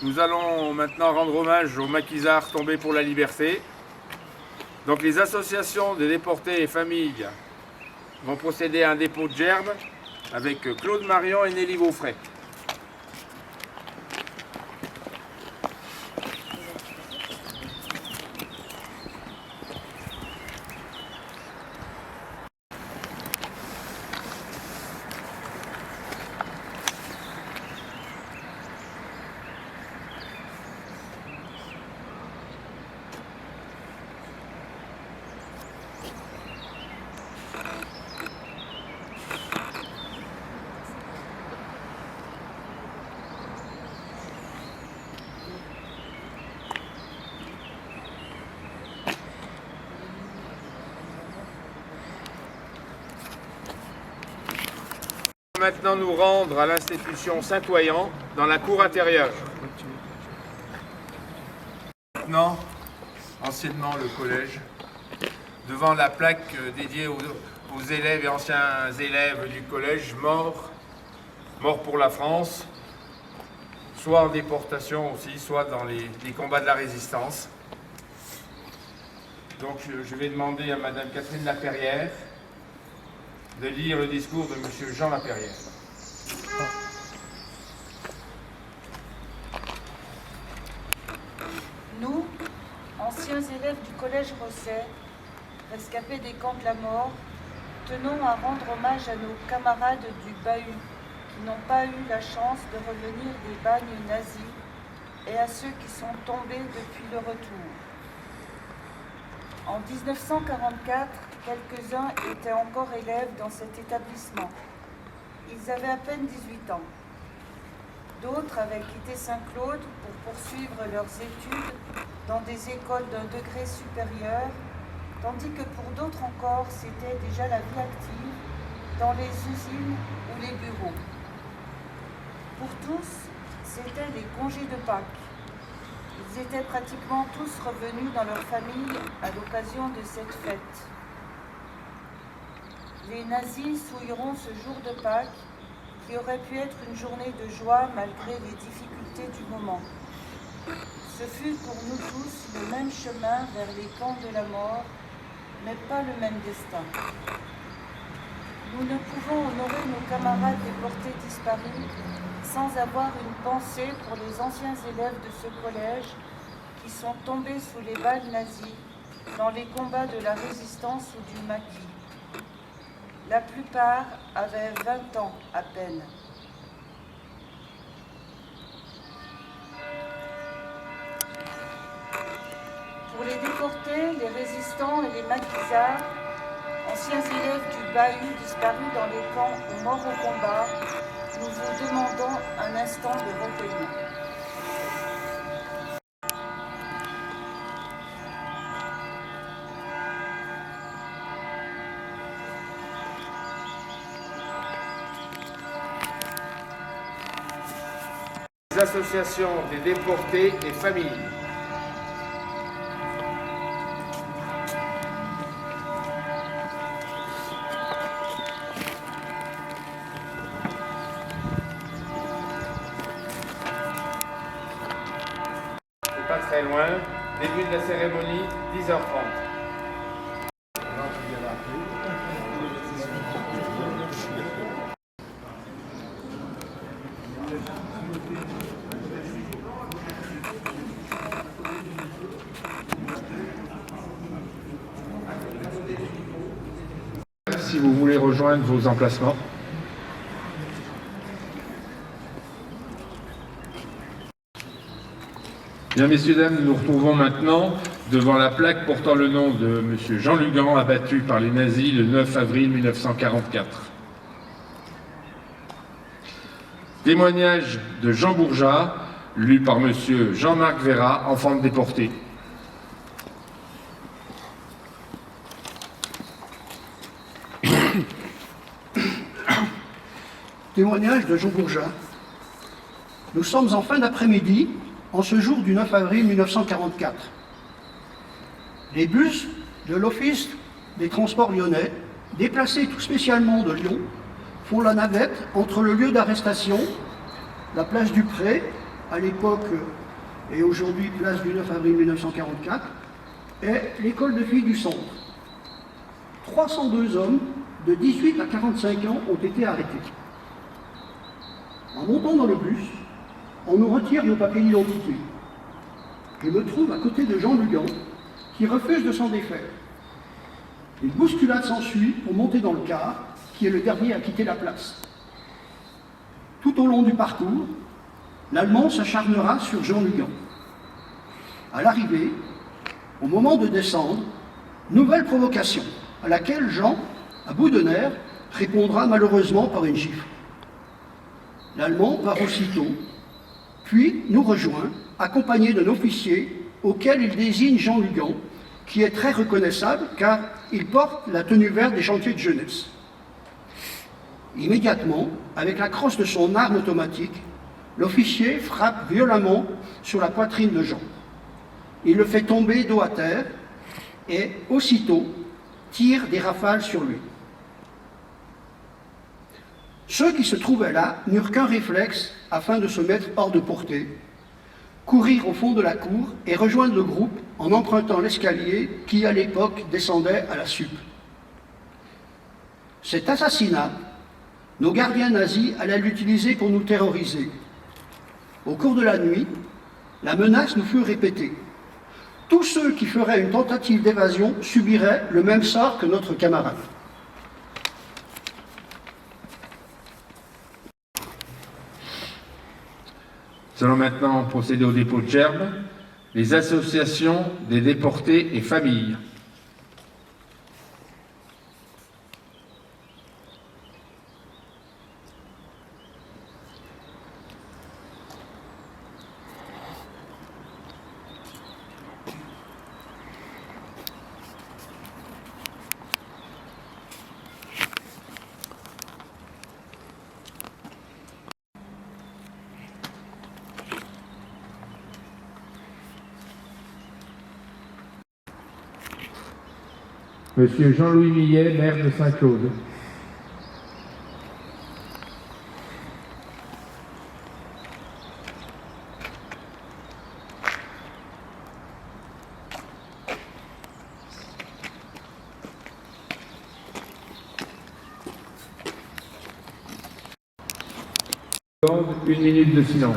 Nous allons maintenant rendre hommage aux maquisards tombés pour la liberté. Donc les associations de déportés et familles vont procéder à un dépôt de gerbes avec Claude Marion et Nelly Beaufray. Maintenant nous rendre à l'institution Saint-Oyen dans la cour intérieure. Maintenant, anciennement le collège, devant la plaque dédiée aux élèves et anciens élèves du collège morts pour la France, soit en déportation aussi, soit dans les combats de la résistance. Donc je vais demander à Madame Catherine Laperrière de lire le discours de M. Jean Laperrière. Nous, anciens élèves du collège Rosset, rescapés des camps de la mort, tenons à rendre hommage à nos camarades du bahut qui n'ont pas eu la chance de revenir des bagnes nazis et à ceux qui sont tombés depuis le retour. En 1944, quelques-uns étaient encore élèves dans cet établissement. Ils avaient à peine 18 ans. D'autres avaient quitté Saint-Claude pour poursuivre leurs études dans des écoles d'un degré supérieur, tandis que pour d'autres encore, c'était déjà la vie active dans les usines ou les bureaux. Pour tous, c'était les congés de Pâques. Ils étaient pratiquement tous revenus dans leur famille à l'occasion de cette fête. Les nazis souilleront ce jour de Pâques, qui aurait pu être une journée de joie malgré les difficultés du moment. Ce fut pour nous tous le même chemin vers les camps de la mort, mais pas le même destin. Nous ne pouvons honorer nos camarades déportés disparus sans avoir une pensée pour les anciens élèves de ce collège qui sont tombés sous les balles nazies dans les combats de la résistance ou du maquis. La plupart avaient 20 ans à peine. Pour les déportés, les résistants et les maquisards, anciens élèves du bahut disparus dans les camps ou morts au combat, nous vous demandons un instant de recueillement. Les associations des déportés et familles. C'est pas très loin, début de la cérémonie, 10h30. Si vous voulez rejoindre vos emplacements. Bien, messieurs, dames, nous nous retrouvons maintenant devant la plaque portant le nom de M. Jean Lugan, abattu par les nazis le 9 avril 1944. Témoignage de Jean Bourgeat, lu par M. Jean-Marc Véra, enfant de déporté. Témoignage de Jean Bourgeat. Nous sommes en fin d'après-midi, en ce jour du 9 avril 1944. Les bus de l'Office des transports lyonnais, déplacés tout spécialement de Lyon, font la navette entre le lieu d'arrestation, la place du Pré, à l'époque et aujourd'hui place du 9 avril 1944, et l'école de filles du centre. 302 hommes de 18 à 45 ans ont été arrêtés. En montant dans le bus, on nous retire nos papiers d'identité. Je me trouve à côté de Jean Lugan, qui refuse de s'en défaire. Une bousculade s'ensuit pour monter dans le car, qui est le dernier à quitter la place. Tout au long du parcours, l'Allemand s'acharnera sur Jean Lugan. À l'arrivée, au moment de descendre, nouvelle provocation, à laquelle Jean, à bout de nerfs, répondra malheureusement par une gifle. L'Allemand part aussitôt, puis nous rejoint, accompagné d'un officier auquel il désigne Jean Lugan, qui est très reconnaissable car il porte la tenue verte des chantiers de jeunesse. Immédiatement, avec la crosse de son arme automatique, l'officier frappe violemment sur la poitrine de Jean. Il le fait tomber dos à terre et, aussitôt, tire des rafales sur lui. Ceux qui se trouvaient là n'eurent qu'un réflexe afin de se mettre hors de portée, courir au fond de la cour et rejoindre le groupe en empruntant l'escalier qui, à l'époque, descendait à la Sup. Cet assassinat, nos gardiens nazis allaient l'utiliser pour nous terroriser. Au cours de la nuit, la menace nous fut répétée. Tous ceux qui feraient une tentative d'évasion subiraient le même sort que notre camarade. Nous allons maintenant procéder au dépôt de gerbes. Les associations des déportés et familles. Monsieur Jean-Louis Millet, maire de Saint-Claude. Une minute de silence.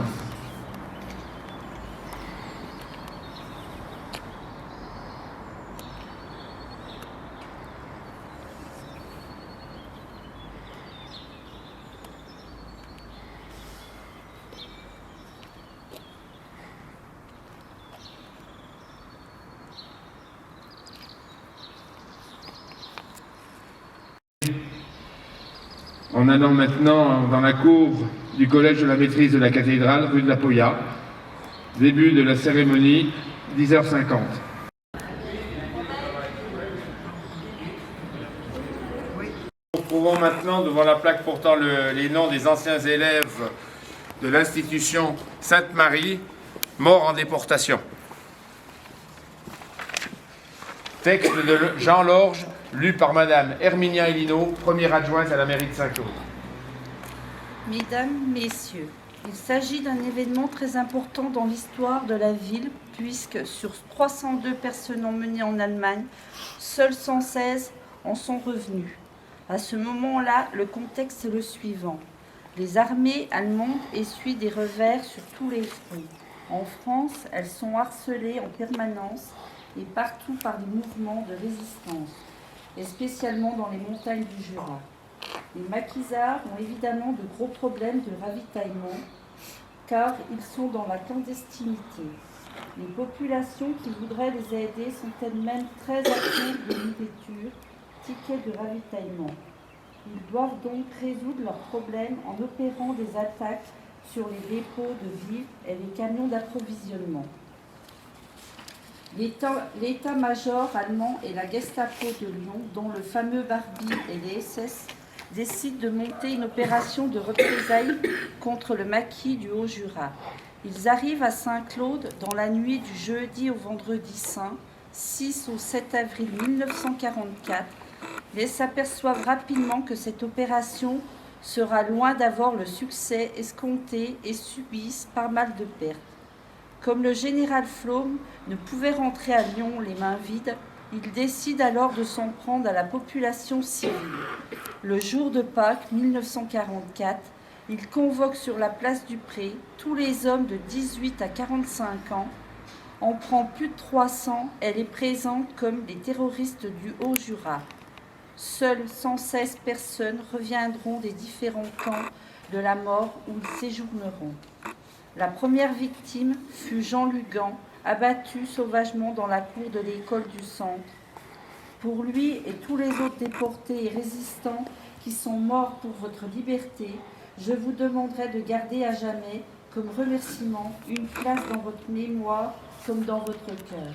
En allant maintenant dans la cour du collège de la maîtrise de la cathédrale, rue de la Poya. Début de la cérémonie, 10h50. Nous nous retrouvons maintenant devant la plaque portant les noms des anciens élèves de l'institution Sainte-Marie, morts en déportation. Texte de Jean Lorge, lu par Madame Herminia Elino, première adjointe à la mairie de Saint-Claude. Mesdames, Messieurs, il s'agit d'un événement très important dans l'histoire de la ville, puisque sur 302 personnes emmenées en Allemagne, seules 116 en sont revenues. À ce moment-là, le contexte est le suivant. Les armées allemandes essuient des revers sur tous les fronts. En France, elles sont harcelées en permanence et partout par des mouvements de résistance, et spécialement dans les montagnes du Jura. Les maquisards ont évidemment de gros problèmes de ravitaillement, car ils sont dans la clandestinité. Les populations qui voudraient les aider sont elles-mêmes très atteintes de nourriture, tickets de ravitaillement. Ils doivent donc résoudre leurs problèmes en opérant des attaques sur les dépôts de vivres et les camions d'approvisionnement. L'état-major allemand et la Gestapo de Lyon, dont le fameux Barbie et les SS, décident de monter une opération de représailles contre le maquis du Haut-Jura. Ils arrivent à Saint-Claude dans la nuit du jeudi au vendredi saint, 6 au 7 avril 1944, mais s'aperçoivent rapidement que cette opération sera loin d'avoir le succès escompté et subisse pas mal de pertes. Comme le général Flaume ne pouvait rentrer à Lyon les mains vides, il décide alors de s'en prendre à la population civile. Le jour de Pâques 1944, il convoque sur la place du Pré tous les hommes de 18 à 45 ans, en prend plus de 300 et les présente comme les terroristes du Haut-Jura. Seules 116 personnes reviendront des différents camps de la mort où ils séjourneront. La première victime fut Jean Lugan, abattu sauvagement dans la cour de l'école du centre. Pour lui et tous les autres déportés et résistants qui sont morts pour votre liberté, je vous demanderai de garder à jamais, comme remerciement, une place dans votre mémoire comme dans votre cœur.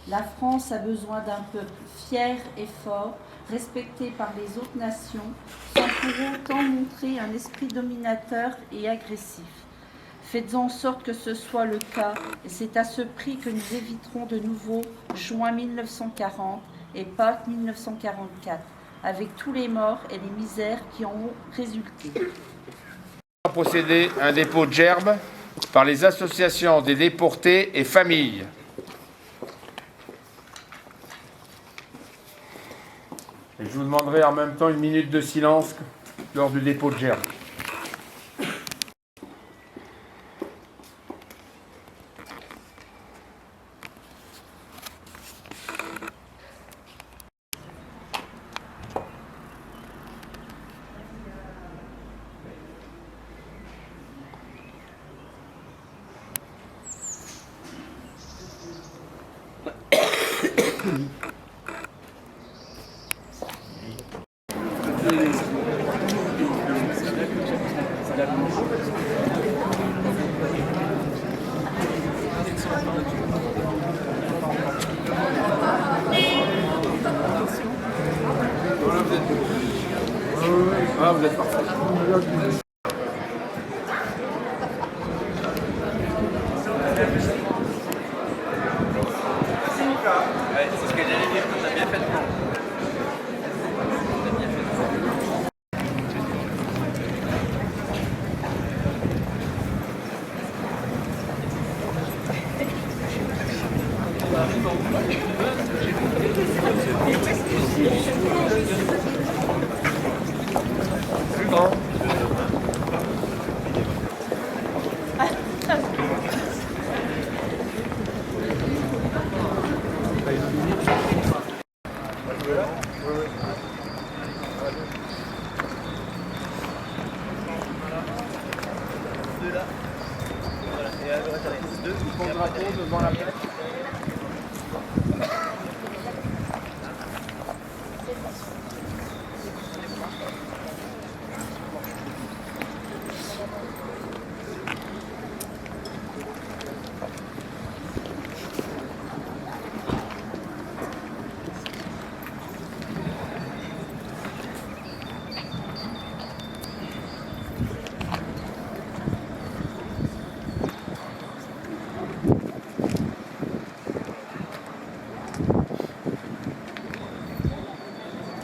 La France a besoin d'un peuple fier et fort, respecté par les autres nations, sans pour autant montrer un esprit dominateur et agressif. Faites en sorte que ce soit le cas, et c'est à ce prix que nous éviterons de nouveau juin 1940 et Pâques 1944, avec tous les morts et les misères qui en ont résulté. Procéder à un dépôt de gerbes par les associations des déportés et familles. Et je vous demanderai en même temps une minute de silence lors du dépôt de gerbes. Ah, vous êtes parfait. C'est ce que j'allais dire, tu as bien fait de prendre. Plus grand. Drapeau devant la plaque.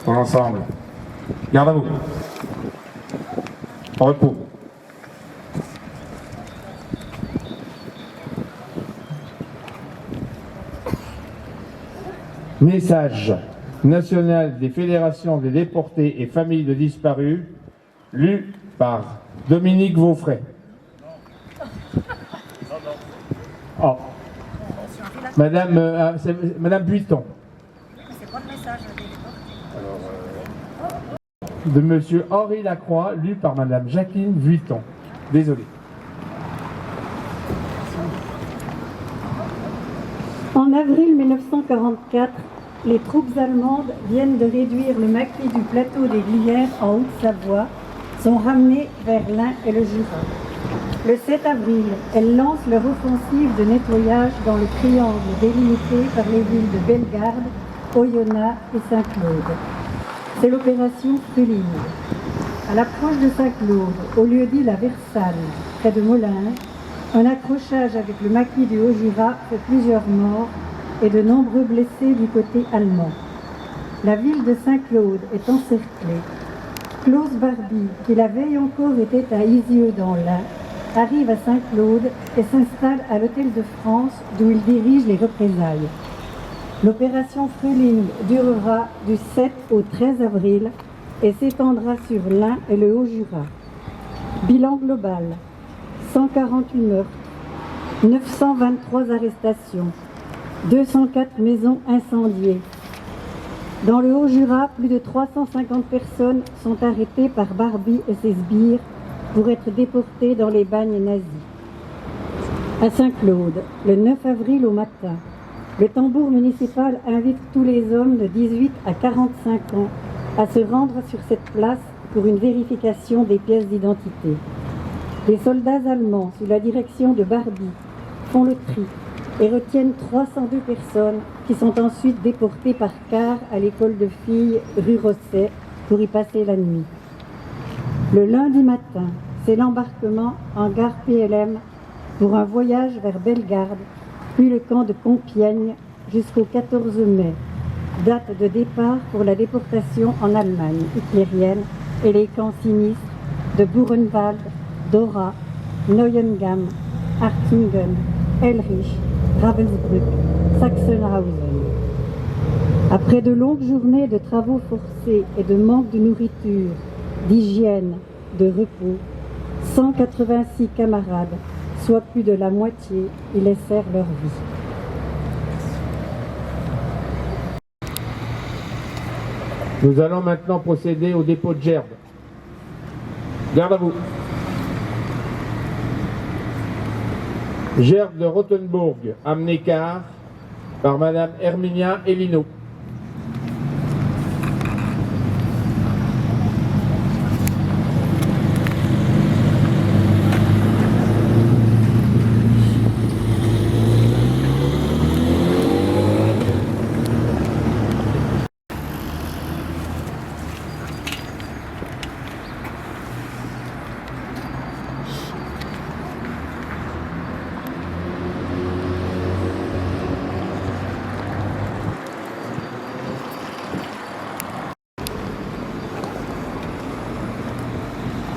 Pour l'ensemble. Garde à vous. Repos. Message national des fédérations des déportés et familles de disparus, lu par Dominique Vaufray. Oh. Madame Buiton. C'est quoi le message des déportés? De Monsieur Henri Lacroix, lu par Madame Jacqueline Vuitton. Désolé. En avril 1944, les troupes allemandes viennent de réduire le maquis du plateau des Glières en Haute-Savoie, sont ramenées vers l'Ain et le Jura. Le 7 avril, elles lancent leur offensive de nettoyage dans le triangle délimité par les villes de Bellegarde, Oyonnax et Saint-Claude. C'est l'opération Fruline. À l'approche de Saint-Claude, au lieu-dit la Versalle, près de Molins, un accrochage avec le maquis du Haut-Jura fait plusieurs morts et de nombreux blessés du côté allemand. La ville de Saint-Claude est encerclée. Claus Barbie, qui la veille encore était à Isieux dans l'Ain, arrive à Saint-Claude et s'installe à l'Hôtel de France d'où il dirige les représailles. L'opération Fruling durera du 7 au 13 avril et s'étendra sur l'Ain et le Haut-Jura. Bilan global, 148 meurtres, 923 arrestations, 204 maisons incendiées. Dans le Haut-Jura, plus de 350 personnes sont arrêtées par Barbie et ses sbires pour être déportées dans les bagnes nazis. À Saint-Claude, le 9 avril au matin, le tambour municipal invite tous les hommes de 18 à 45 ans à se rendre sur cette place pour une vérification des pièces d'identité. Les soldats allemands, sous la direction de Barbie, font le tri et retiennent 302 personnes qui sont ensuite déportées par car à l'école de filles rue Rosset pour y passer la nuit. Le lundi matin, c'est l'embarquement en gare PLM pour un voyage vers Bellegarde, puis le camp de Compiègne jusqu'au 14 mai, date de départ pour la déportation en Allemagne hitlérienne et les camps sinistres de Buchenwald, Dora, Neuengamme, Hartingen, Elrich, Ravensbrück, Sachsenhausen. Après de longues journées de travaux forcés et de manque de nourriture, d'hygiène, de repos, 186 camarades, soit plus de la moitié, y laissèrent leur vie. Nous allons maintenant procéder au dépôt de gerbes. Garde à vous. Gerbe de Rothenburg, amené car par Madame Herminia Elino.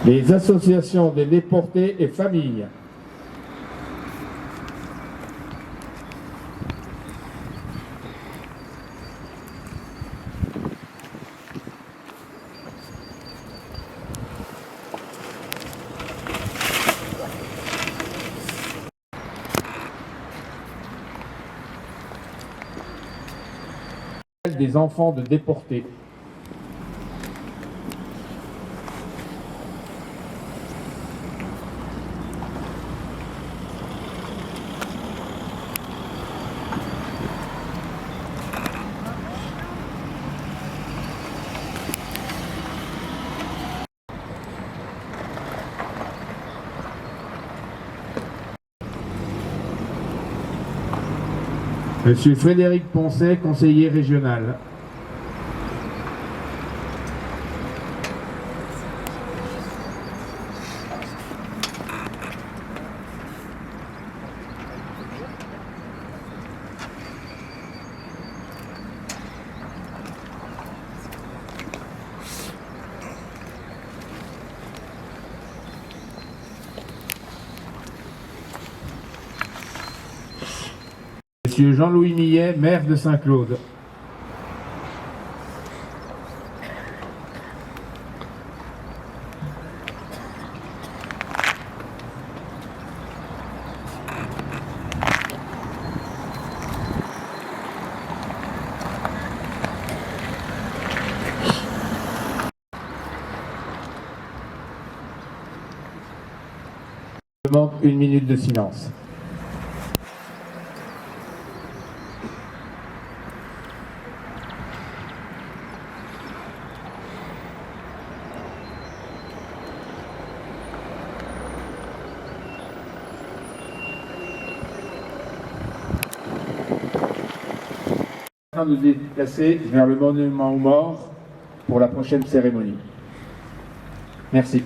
Les associations des déportés et familles. Des enfants de déportés. Monsieur Frédéric Poncet, conseiller régional. Monsieur Jean-Louis Millet, maire de Saint-Claude. Je demande une minute de silence. Afin de nous déplacer vers le monument aux morts pour la prochaine cérémonie. Merci.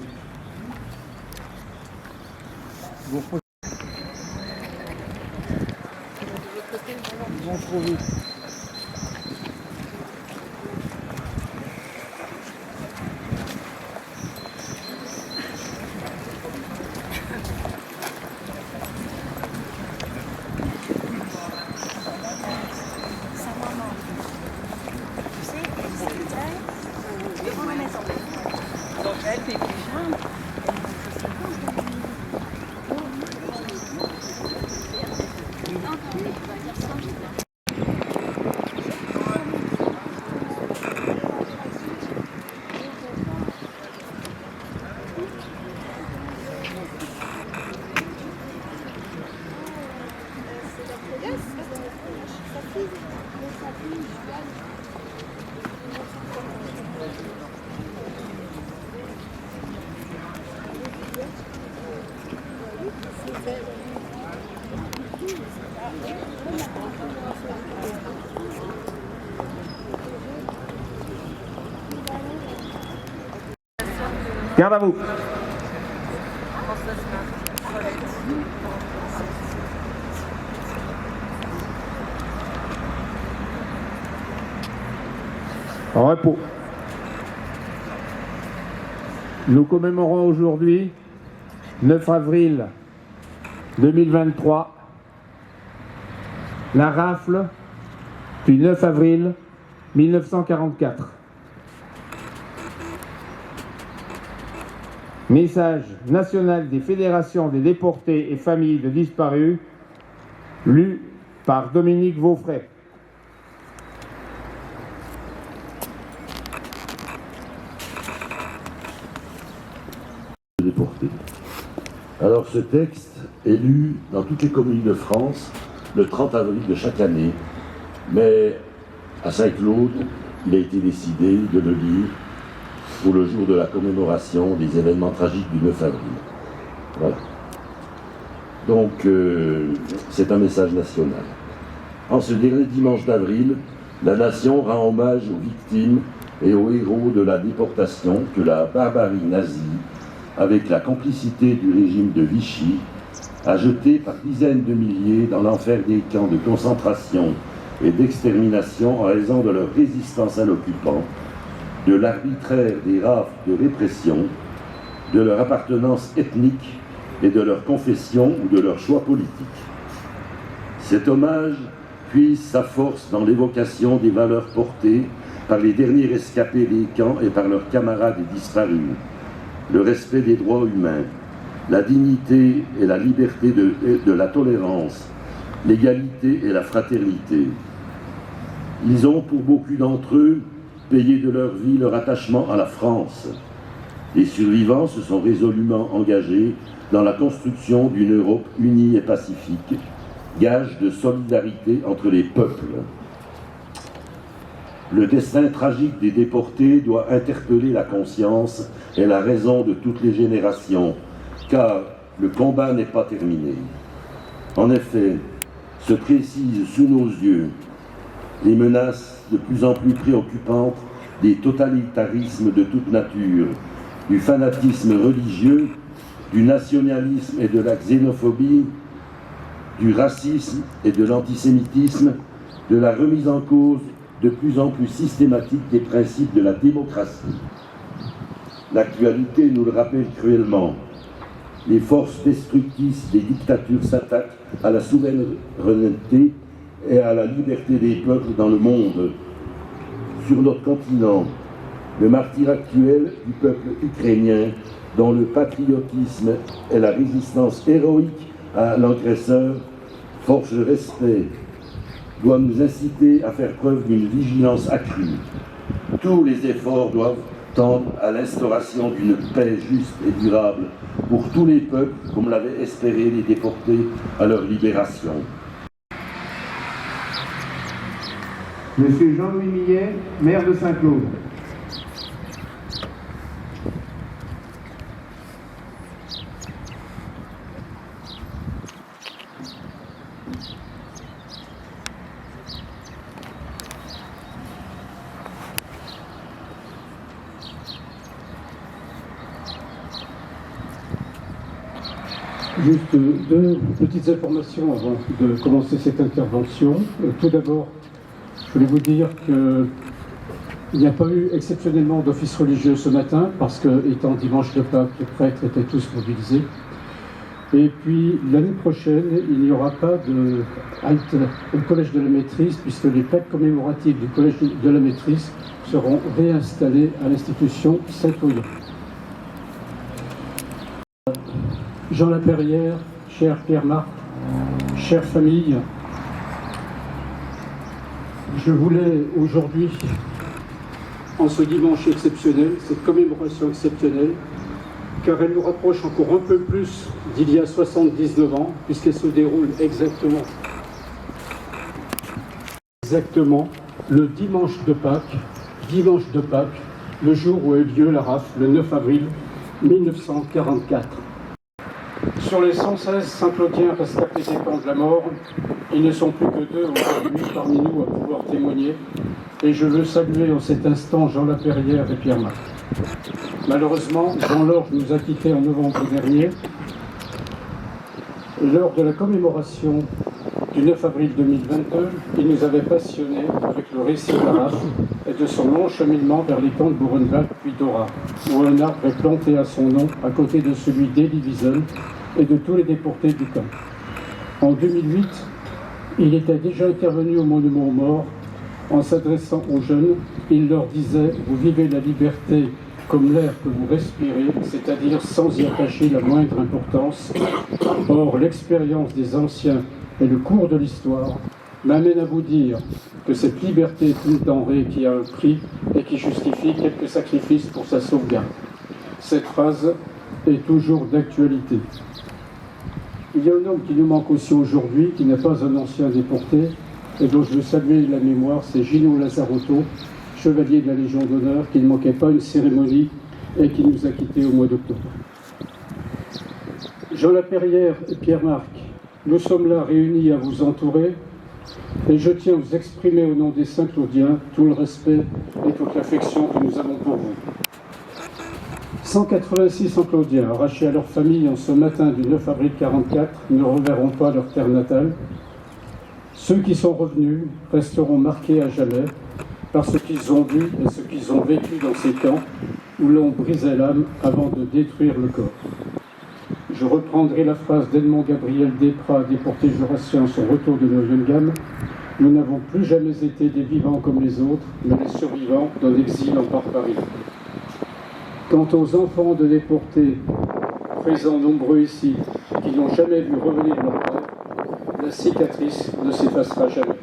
Garde à vous. Repos. Nous commémorons aujourd'hui, 9 avril 2023, la rafle du 9 avril 1944. Message national des fédérations des déportés et familles de disparus, lu par Dominique Vaufray. Déportés. Alors ce texte est lu dans toutes les communes de France le 30 avril de chaque année, mais à Saint-Claude, il a été décidé de le lire pour le jour de la commémoration des événements tragiques du 9 avril. Voilà. Donc c'est un message national. En ce dernier dimanche d'avril, la nation rend hommage aux victimes et aux héros de la déportation que la barbarie nazie, avec la complicité du régime de Vichy, a jeté par dizaines de milliers dans l'enfer des camps de concentration et d'extermination en raison de leur résistance à l'occupant, de l'arbitraire des rafles de répression, de leur appartenance ethnique et de leur confession ou de leur choix politique. Cet hommage puise sa force dans l'évocation des valeurs portées par les derniers rescapés des camps et par leurs camarades disparus. Le respect des droits humains, la dignité et la liberté de la tolérance, l'égalité et la fraternité. Ils ont, pour beaucoup d'entre eux, payé de leur vie leur attachement à la France. Les survivants se sont résolument engagés dans la construction d'une Europe unie et pacifique, gage de solidarité entre les peuples. Le destin tragique des déportés doit interpeller la conscience et la raison de toutes les générations, car le combat n'est pas terminé. En effet, se précisent sous nos yeux les menaces de plus en plus préoccupantes des totalitarismes de toute nature, du fanatisme religieux, du nationalisme et de la xénophobie, du racisme et de l'antisémitisme, de la remise en cause de plus en plus systématique des principes de la démocratie. L'actualité nous le rappelle cruellement. Les forces destructrices des dictatures s'attaquent à la souveraineté et à la liberté des peuples dans le monde. Sur notre continent, le martyre actuel du peuple ukrainien, dont le patriotisme et la résistance héroïque à l'agresseur forgent le respect, doit nous inciter à faire preuve d'une vigilance accrue. Tous les efforts doivent tendre à l'instauration d'une paix juste et durable pour tous les peuples, comme l'avaient espéré les déportés à leur libération. Monsieur Jean-Louis Millet, maire de Saint-Claude. Juste deux petites informations avant de commencer cette intervention. Tout d'abord, je voulais vous dire qu'il n'y a pas eu exceptionnellement d'office religieux ce matin parce que, étant dimanche de Pâques, les prêtres étaient tous mobilisés. Et puis, l'année prochaine, il n'y aura pas de halte au Collège de la Maîtrise puisque les plaques commémoratives du Collège de la Maîtrise seront réinstallées à l'institution Saint-Oyen. Jean Laperrière, cher Pierre-Marc, chère famille, je voulais aujourd'hui, en ce dimanche exceptionnel, cette commémoration exceptionnelle, car elle nous rapproche encore un peu plus d'il y a 79 ans, puisqu'elle se déroule exactement le dimanche de Pâques, le jour où a eu lieu la rafle, le 9 avril 1944. Sur les 116 Saint-Claudiens rescapés des camps de la mort, ils ne sont plus que deux aujourd'hui parmi nous à pouvoir témoigner. Et je veux saluer en cet instant Jean Laperrière et Pierre-Marc. Malheureusement, Jean-Lorge nous a quittés en novembre dernier. Lors de la commémoration du 9 avril 2022, il nous avait passionnés avec le récit d'Arras et de son long cheminement vers les camps de Buchenwald puis Dora, où un arbre est planté à son nom à côté de celui d'Elie Wiesel et de tous les déportés du camp. En 2008, il était déjà intervenu au Monument aux Morts. En s'adressant aux jeunes, il leur disait « Vous vivez la liberté comme l'air que vous respirez, c'est-à-dire sans y attacher la moindre importance. Or, l'expérience des anciens et le cours de l'histoire m'amène à vous dire que cette liberté est une denrée qui a un prix et qui justifie quelques sacrifices pour sa sauvegarde. » Cette phrase est toujours d'actualité. Il y a un homme qui nous manque aussi aujourd'hui, qui n'est pas un ancien déporté, et dont je veux saluer la mémoire, c'est Gino Lazzarotto, chevalier de la Légion d'honneur, qui ne manquait pas une cérémonie et qui nous a quittés au mois d'octobre. Jean Laperrière et Pierre-Marc, nous sommes là réunis à vous entourer, et je tiens à vous exprimer au nom des Saint-Claudiens tout le respect et toute l'affection que nous avons pour vous. 186 Saint-Claudiens arrachés à leur famille en ce matin du 9 avril 1944 ne reverront pas leur terre natale. Ceux qui sont revenus resteront marqués à jamais par ce qu'ils ont vu et ce qu'ils ont vécu dans ces camps où l'on brisait l'âme avant de détruire le corps. Je reprendrai la phrase d'Edmond Gabriel Desprats, déporté jurassien à son retour de Neuengamme. Nous n'avons plus jamais été des vivants comme les autres, mais les survivants d'un exil en barbarie. Quant aux enfants de déportés, présents nombreux ici, qui n'ont jamais vu revenir leur père, la cicatrice ne s'effacera jamais.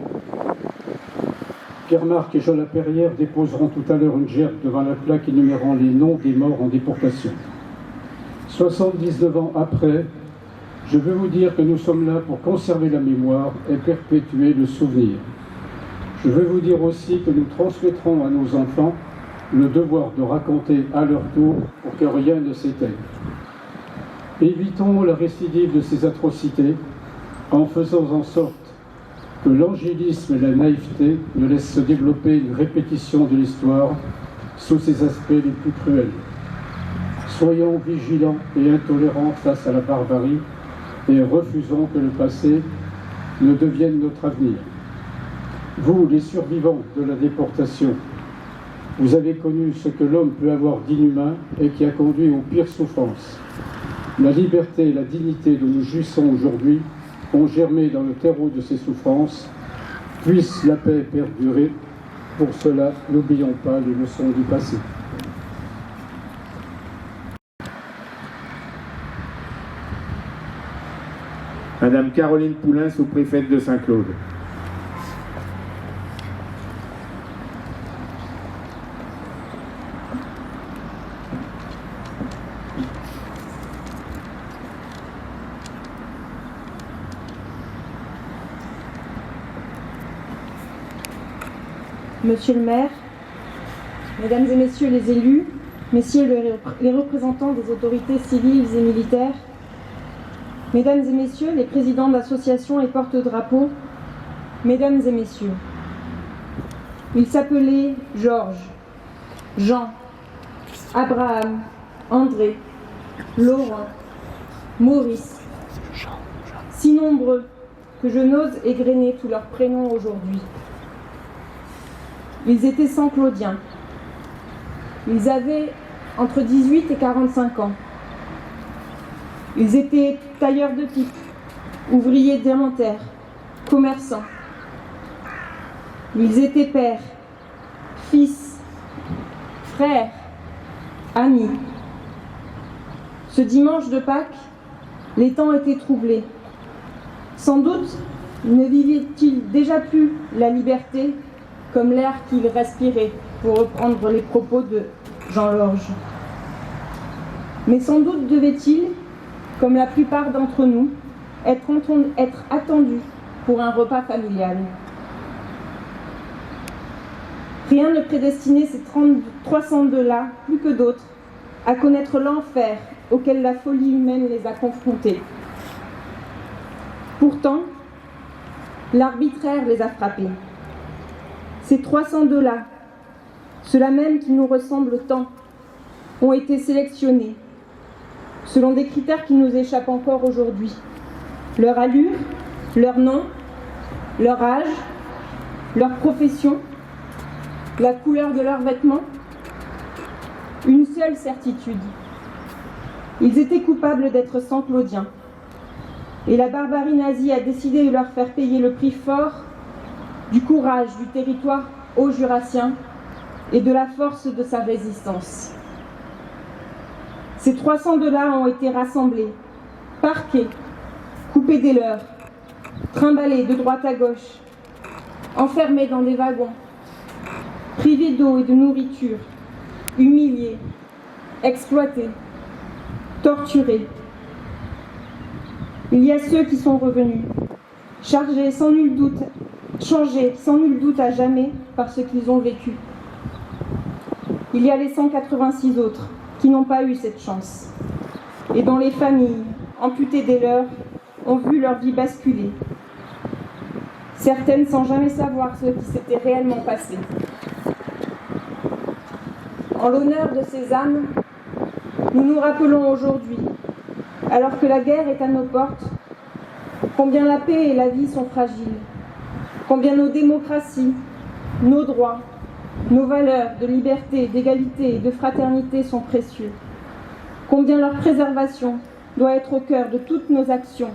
Pierre-Marc et Jean Laperrière déposeront tout à l'heure une gerbe devant la plaque énumérant les noms des morts en déportation. 79 ans après, je veux vous dire que nous sommes là pour conserver la mémoire et perpétuer le souvenir. Je veux vous dire aussi que nous transmettrons à nos enfants le devoir de raconter à leur tour pour que rien ne s'éteigne. Évitons la récidive de ces atrocités en faisant en sorte que l'angélisme et la naïveté ne laissent se développer une répétition de l'histoire sous ses aspects les plus cruels. Soyons vigilants et intolérants face à la barbarie et refusons que le passé ne devienne notre avenir. Vous, les survivants de la déportation, vous avez connu ce que l'homme peut avoir d'inhumain et qui a conduit aux pires souffrances. La liberté et la dignité dont nous jouissons aujourd'hui ont germé dans le terreau de ces souffrances. Puisse la paix perdurer. Pour cela, n'oublions pas les leçons du passé. Madame Caroline Poulain, sous-préfète de Saint-Claude. Monsieur le maire, mesdames et messieurs les élus, messieurs les représentants des autorités civiles et militaires, mesdames et messieurs les présidents d'associations et porte-drapeaux, mesdames et messieurs, il s'appelait Georges, Jean, Abraham, André, Laurent, Maurice, si nombreux que je n'ose égrener tous leurs prénoms aujourd'hui. Ils étaient Saint-Claudiens. Ils avaient entre 18 et 45 ans. Ils étaient tailleurs de pipe, ouvriers diamantaires, commerçants. Ils étaient pères, fils, frères, amis. Ce dimanche de Pâques, les temps étaient troublés. Sans doute ne vivaient-ils déjà plus la liberté comme l'air qu'ils respiraient, pour reprendre les propos de Jean-Lorge. Mais sans doute devait-il, comme la plupart d'entre nous, être attendu pour un repas familial. Rien ne prédestinait ces 302-là, plus que d'autres, à connaître l'enfer auquel la folie humaine les a confrontés. Pourtant, l'arbitraire les a frappés. Ces 302-là, ceux-là même qui nous ressemblent tant, ont été sélectionnés selon des critères qui nous échappent encore aujourd'hui. Leur allure, leur nom, leur âge, leur profession, la couleur de leurs vêtements. Une seule certitude. Ils étaient coupables d'être Saint-Claudiens. Et la barbarie nazie a décidé de leur faire payer le prix fort du courage du territoire haut-jurassien et de la force de sa résistance. Ces 300 $ ont été rassemblés, parqués, coupés des leurs, trimballés de droite à gauche, enfermés dans des wagons, privés d'eau et de nourriture, humiliés, exploités, torturés. Il y a ceux qui sont revenus, changés sans nul doute à jamais par ce qu'ils ont vécu. Il y a les 186 autres qui n'ont pas eu cette chance et dont les familles, amputées des leurs, ont vu leur vie basculer. Certaines sans jamais savoir ce qui s'était réellement passé. En l'honneur de ces âmes, nous nous rappelons aujourd'hui, alors que la guerre est à nos portes, combien la paix et la vie sont fragiles, combien nos démocraties, nos droits, nos valeurs de liberté, d'égalité et de fraternité sont précieux, combien leur préservation doit être au cœur de toutes nos actions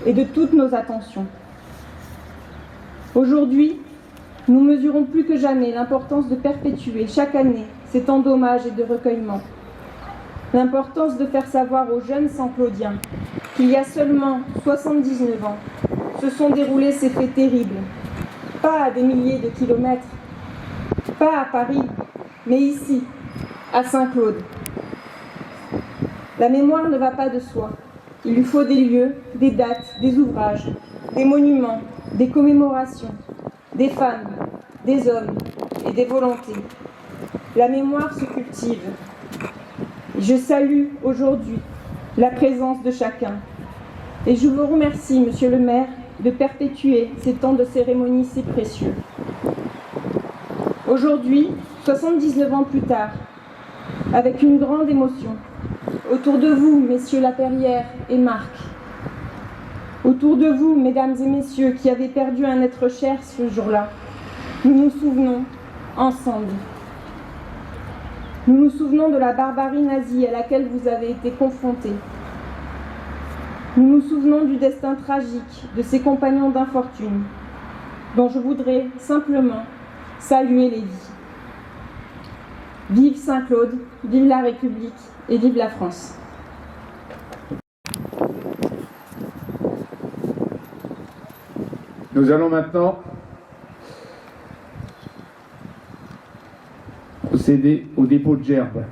et de toutes nos attentions. Aujourd'hui, nous mesurons plus que jamais l'importance de perpétuer chaque année ces temps d'hommage et de recueillement. L'importance de faire savoir aux jeunes Saint-Claudiens qu'il y a seulement 79 ans, se sont déroulés ces faits terribles, pas à des milliers de kilomètres, pas à Paris, mais ici, à Saint-Claude. La mémoire ne va pas de soi. Il lui faut des lieux, des dates, des ouvrages, des monuments, des commémorations, des femmes, des hommes et des volontés. La mémoire se cultive. Je salue aujourd'hui la présence de chacun. Et je vous remercie, Monsieur le maire, de perpétuer ces temps de cérémonie si précieux. Aujourd'hui, 79 ans plus tard, avec une grande émotion, autour de vous, messieurs Laperrière et Marc, autour de vous, mesdames et messieurs, qui avez perdu un être cher ce jour-là, nous nous souvenons ensemble. Nous nous souvenons de la barbarie nazie à laquelle vous avez été confrontés. Nous nous souvenons du destin tragique de ces compagnons d'infortune, dont je voudrais simplement saluer les vies. Vive Saint-Claude, vive la République et vive la France. Nous allons maintenant procéder au dépôt de gerbes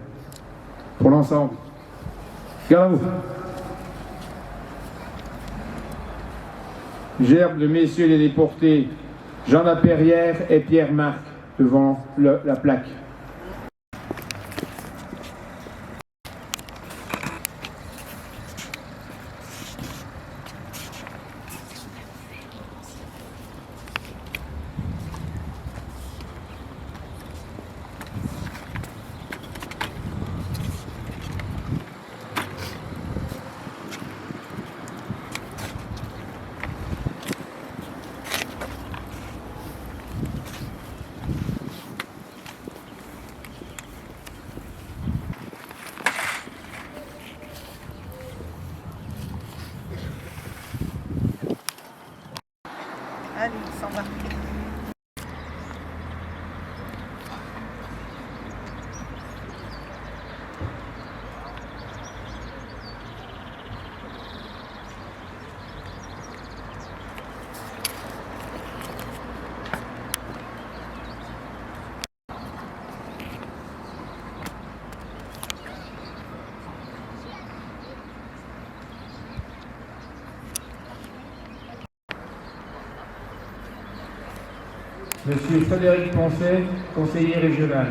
pour l'ensemble. Garde à vous. Gerbe de messieurs les déportés Jean Laperrière et Pierre Marc devant la plaque. Allez, s'embarquer. Monsieur Frédéric Poncet, conseiller régional.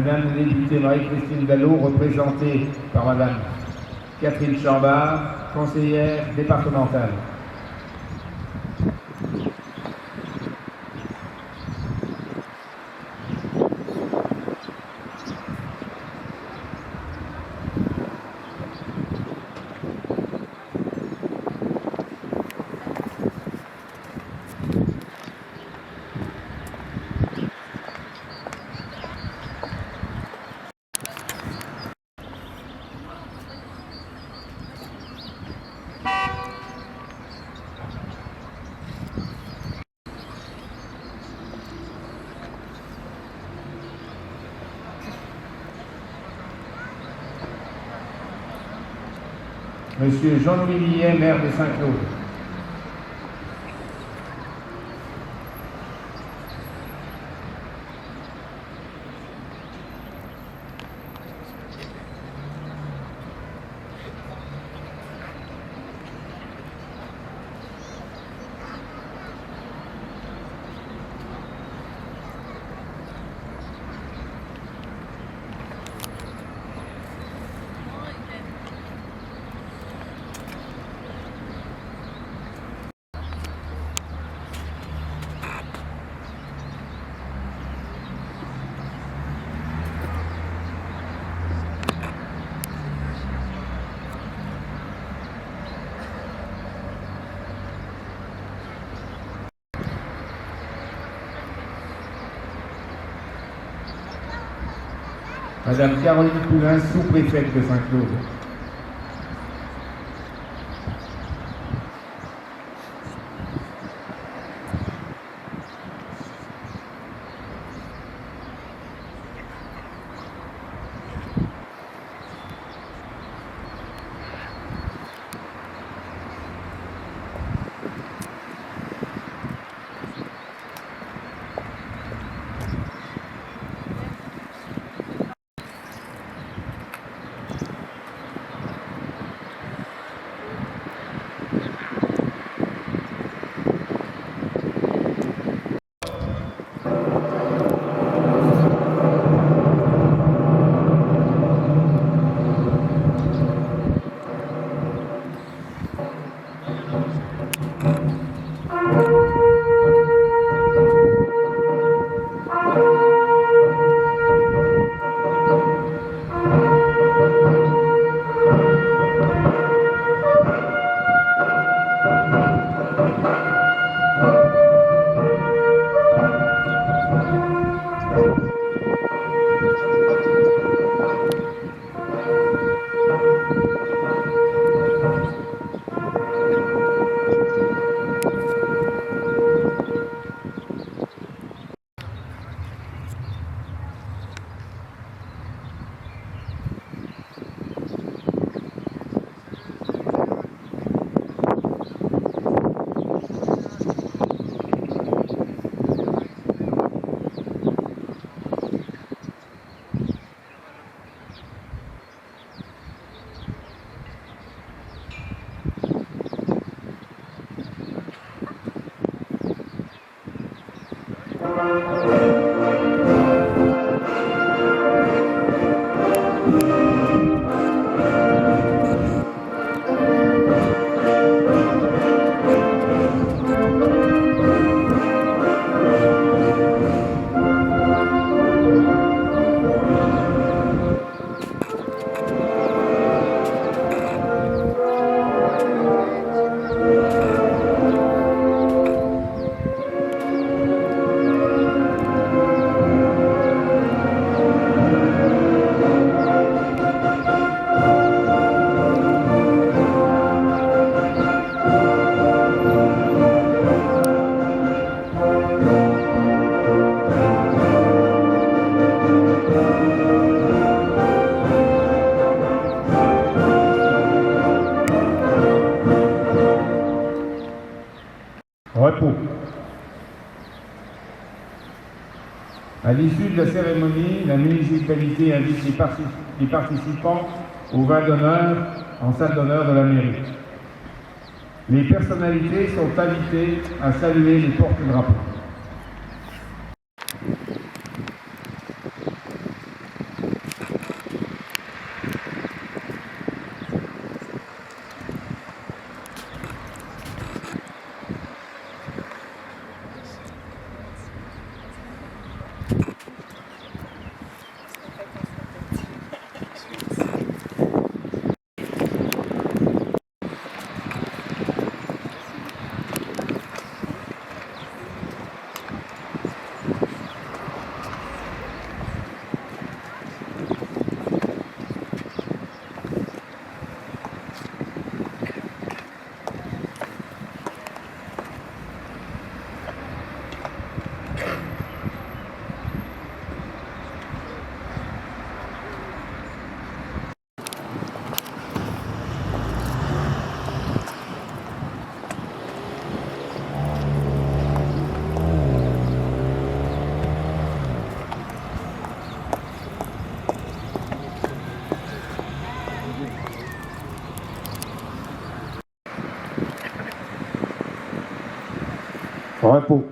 Madame la députée Marie-Christine Dallot, représentée par Madame Catherine Chambard, conseillère départementale. Monsieur Jean-Louis Millet, maire de Saint-Claude. Madame Caroline Poulain, sous-préfète de Saint-Claude. Repos. À l'issue de la cérémonie, la municipalité invite les participants au vin d'honneur en salle d'honneur de la mairie. Les personnalités sont invitées à saluer les porte-drapeaux. Repos.